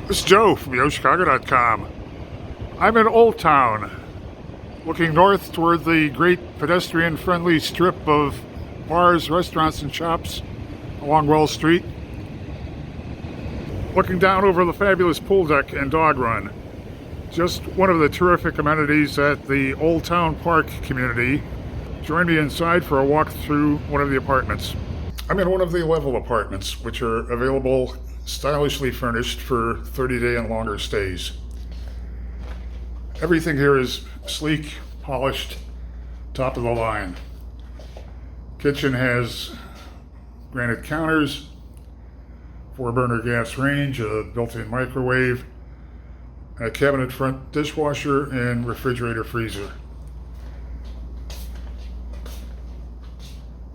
This is Joe from YoChicago.com. I'm in Old Town, looking north toward the great pedestrian-friendly strip of bars, restaurants, and shops along Wall Street. Looking down over the fabulous pool deck and dog run. Just one of the terrific amenities at the Old Town Park community. Join me inside for a walk through one of the apartments. I'm in one of the level apartments, which are available stylishly furnished for 30-day and longer stays. Everything here is sleek, polished, top of the line. Kitchen has granite counters, 4-burner gas range, a built-in microwave, a cabinet front dishwasher, and refrigerator freezer.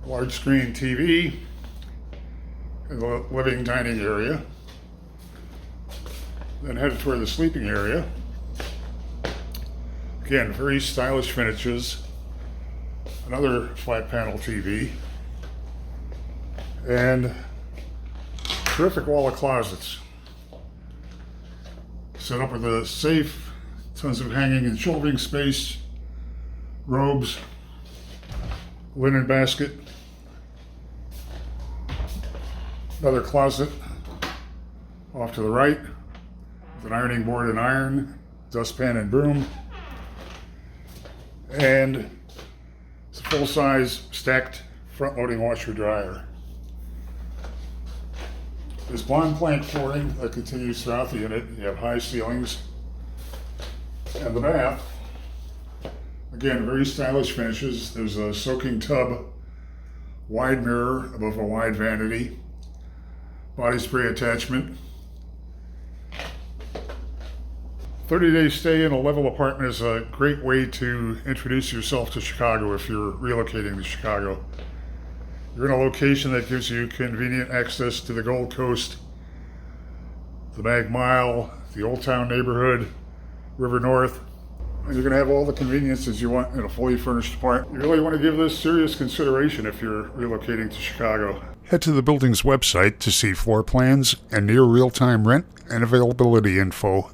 Large screen TV in the living dining area. Then headed toward the sleeping area. Again, very stylish finishes. Another flat panel TV. And terrific wall of closets. Set up with a safe, tons of hanging and shelving space, robes, linen basket. Another closet off to the right with an ironing board and iron, dustpan and broom, and it's a full-size stacked front-loading washer dryer. There's blonde plank flooring that continues throughout the unit. You have high ceilings. And the bath, again, very stylish finishes. There's a soaking tub, wide mirror above a wide vanity, body spray attachment. 30-day stay in a level apartment is a great way to introduce yourself to Chicago if you're relocating to Chicago. You're in a location that gives you convenient access to the Gold Coast, the Mag Mile, the Old Town neighborhood, River North, and you're going to have all the conveniences you want in a fully furnished apartment. You really want to give this serious consideration if you're relocating to Chicago. Head to the building's website to see floor plans and near real-time rent and availability info.